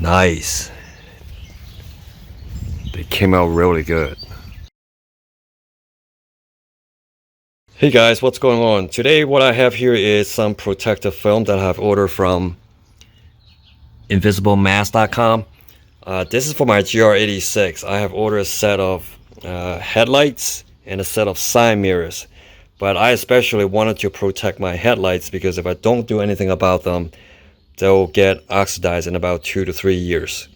Nice. They came out really good. Hey guys, what's going on? Today what I have here is some protective film that I have ordered from InvisibleMask.com. This is for my GR86. I have ordered a set of headlights and a set of side mirrors. But I especially wanted to protect my headlights because if I don't do anything about them, they'll get oxidized in about 2 to 3 years.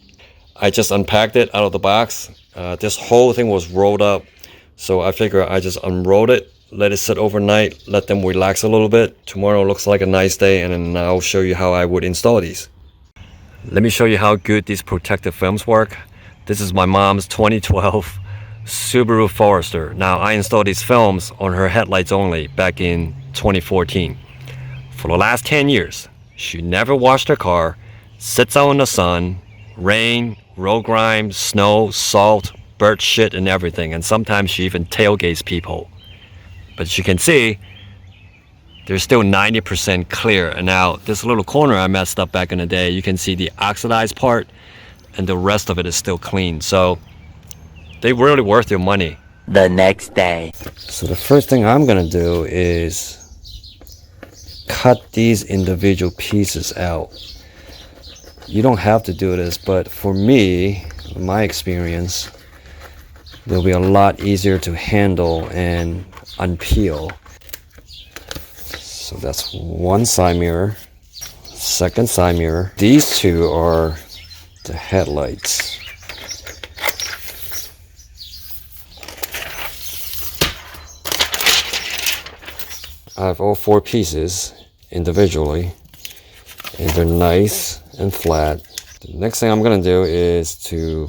I just unpacked it out of the box. This whole thing was rolled up, so I figure I just unrolled it, let it sit overnight, let them relax a little bit. Tomorrow looks like a nice day, and then I'll show you how I would install these. Let me show you how good these protective films work. This is my mom's 2012 Subaru Forester. Now I installed these films on her headlights only back in 2014. For the last 10 years, she never washed her car, sits out in the sun, rain, road grime, snow, salt, bird shit and everything, and sometimes she even tailgates people. But as you can see, they're still 90% clear. And now this little corner I messed up back in the day, you can see the oxidized part and the rest of it is still clean. So they're really worth your money. The next day. So the first thing I'm gonna do is cut these individual pieces out. You don't have to do this, but for me, in my experience, they'll be a lot easier to handle and unpeel. So that's one side mirror, second side mirror. These two are the headlights. I have all 4 pieces individually, and they're nice and flat. The next thing I'm gonna do is to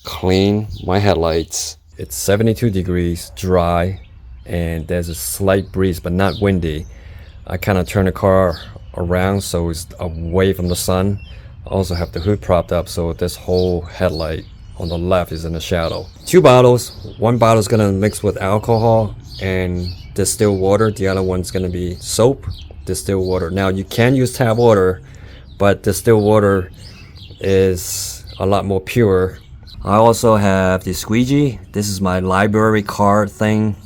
clean my headlights. It's 72 degrees, dry, and there's a slight breeze, but not windy. I kind of turn the car around so it's away from the sun. I also have the hood propped up, so this whole headlight on the left is in the shadow. 2 bottles. One bottle is gonna mix with alcohol and distilled water. The other one's gonna be soap, distilled water. Now you can use tap water, but distilled water is a lot more pure. I also have the squeegee. This is my library card thing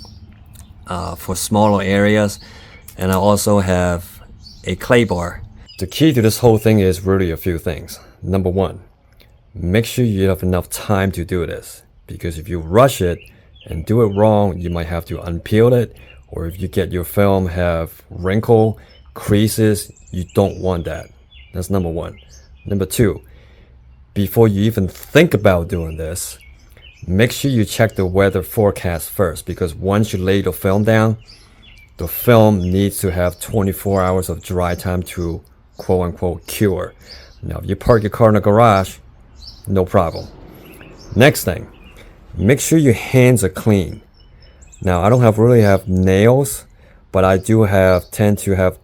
for smaller areas. And I also have a clay bar. The key to this whole thing is really a few things. Number 1, make sure you have enough time to do this. Because if you rush it and do it wrong, you might have to unpeel it. Or if you get your film have wrinkle, creases, you don't want that. That's number 1. Number 2, before you even think about doing this, make sure you check the weather forecast first, because once you lay the film down, the film needs to have 24 hours of dry time to quote-unquote cure. Now if you park your car in the garage, no problem. Next thing, make sure your hands are clean. Now I don't really have nails, but I do tend to have,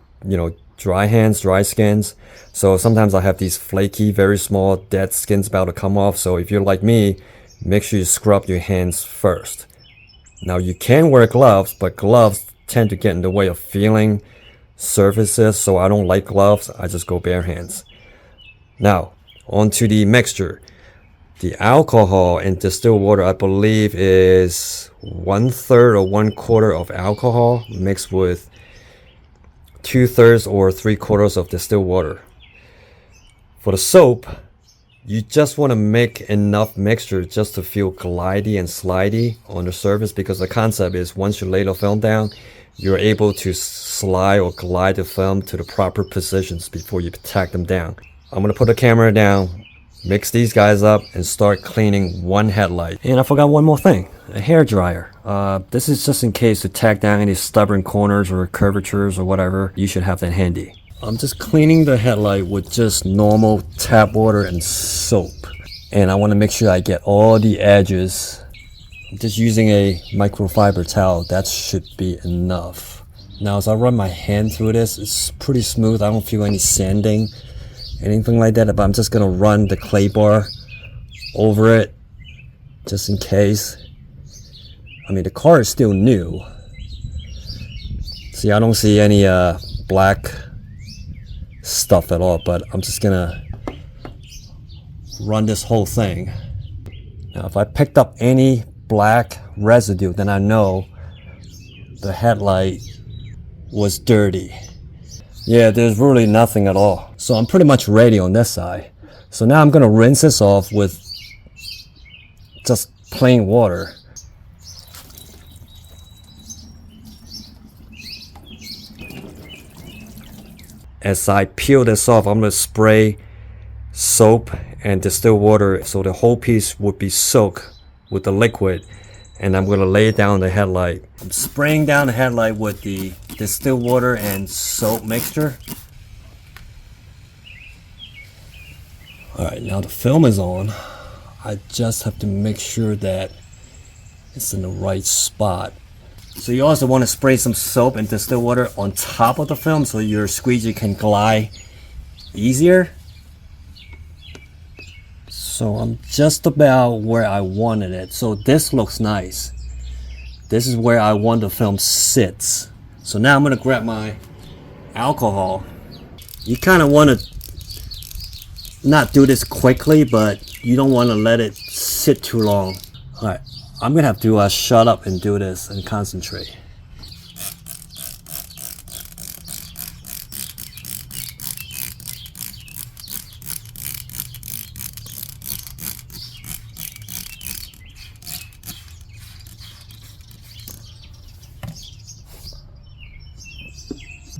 dry hands, dry skins. So sometimes I have these flaky, very small, dead skins about to come off. So if you're like me, make sure you scrub your hands first. Now you can wear gloves, but gloves tend to get in the way of feeling surfaces. So I don't like gloves. I just go bare hands. Now onto the mixture. The alcohol and distilled water, I believe, is 1/3 or 1/4 of alcohol mixed with 2/3 or 3/4 of distilled water. For the soap, you just want to make enough mixture just to feel glidey and slidey on the surface, because the concept is once you lay the film down, you're able to slide or glide the film to the proper positions before you tack them down. I'm going to put the camera down, mix these guys up, and start cleaning one headlight. And I forgot one more thing, a hair dryer. This is just in case to tack down any stubborn corners or curvatures or whatever. You should have that handy. I'm just cleaning the headlight with just normal tap water and soap. And I want to make sure I get all the edges. I'm just using a microfiber towel. That should be enough. Now as I run my hand through this, it's pretty smooth. I don't feel any sanding, anything like that, but I'm just gonna run the clay bar over it just in case. I mean, the car is still new. See, I don't see any black stuff at all, but I'm just gonna run this whole thing. Now if I picked up any black residue, then I know the headlight was dirty. Yeah, there's really nothing at all. So I'm pretty much ready on this side. So now I'm gonna rinse this off with just plain water. As I peel this off, I'm gonna spray soap and distilled water so the whole piece would be soaked with the liquid, and I'm gonna lay it down the headlight. I'm spraying down the headlight with the distilled water and soap mixture. Alright, now the film is on. I just have to make sure that it's in the right spot. So you also want to spray some soap and distilled water on top of the film so your squeegee can glide easier. So I'm just about where I wanted it. So this looks nice. This is where I want the film sits. So now I'm going to grab my alcohol. You kind of want to not do this quickly, but you don't want to let it sit too long. Alright, I'm going to have to shut up and do this and concentrate.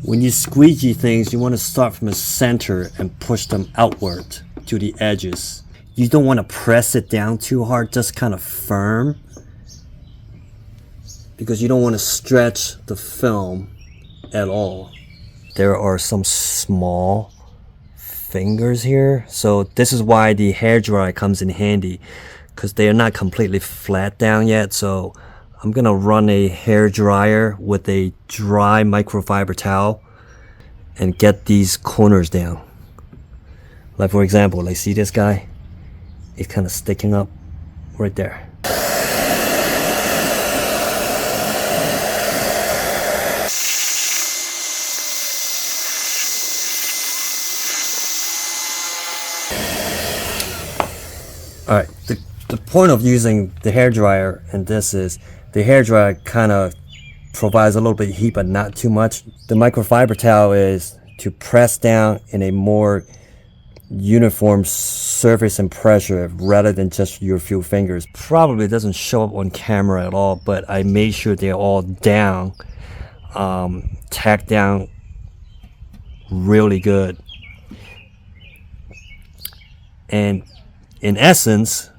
When you squeegee things, you want to start from the center and push them outward to the edges. You don't want to press it down too hard, just kind of firm, because you don't want to stretch the film at all. There are some small fingers here, so this is why the hairdryer comes in handy, because they are not completely flat down yet. So I'm gonna run a hair dryer with a dry microfiber towel and get these corners down. Like for example, like see this guy? It's kind of sticking up right there. Alright, the point of using the hair dryer and this is the hair dryer kind of provides a little bit of heat but not too much. The microfiber towel is to press down in a more uniform surface and pressure rather than just your few fingers. Probably doesn't show up on camera at all, but I made sure they're all down, tacked down really good. And in essence,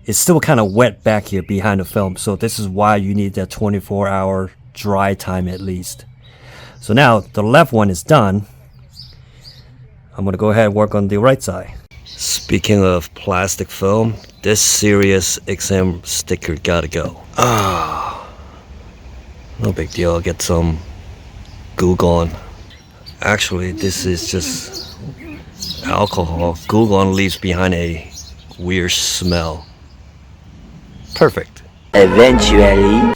it's still kind of wet back here behind the film, so this is why you need that 24-hour dry time at least. So now the left one is done. I'm gonna go ahead and work on the right side. Speaking of plastic film, this Serious XM sticker gotta go. No big deal, I'll get some Goo Gone. Actually, this is just alcohol. Goo Gone leaves behind a weird smell. Perfect. Eventually.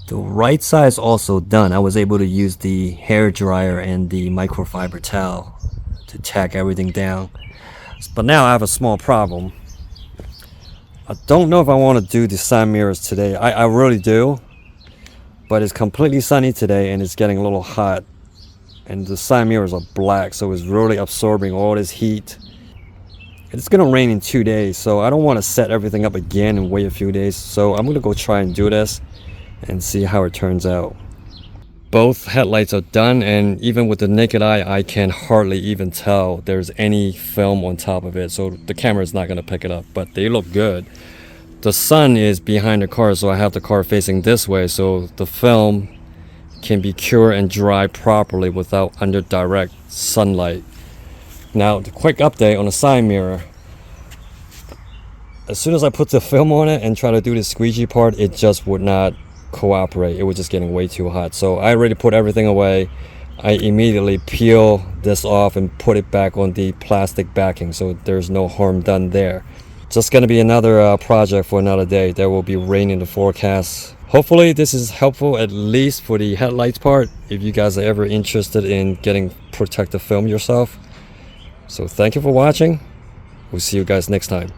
The right side is also done. I was able to use the hair dryer and the microfiber towel to tack everything down. But now I have a small problem. I don't know if I want to do the side mirrors today. I really do. But it's completely sunny today and it's getting a little hot. And the side mirrors are black, so it's really absorbing all this heat. It's gonna rain in 2 days, so I don't want to set everything up again and wait a few days. So I'm gonna go try and do this and see how it turns out. Both headlights are done, and even with the naked eye I can hardly even tell there's any film on top of it, so the camera is not gonna pick it up, but they look good. The sun is behind the car, so I have the car facing this way so the film can be cured and dry properly without under direct sunlight. Now, the quick update on the side mirror. As soon as I put the film on it and try to do the squeegee part, it just would not cooperate. It was just getting way too hot. So I already put everything away. I immediately peel this off and put it back on the plastic backing, so there's no harm done there. Just gonna be another project for another day. There will be rain in the forecast. Hopefully this is helpful, at least for the headlights part, if you guys are ever interested in getting protective film yourself. So thank you for watching. We'll see you guys next time.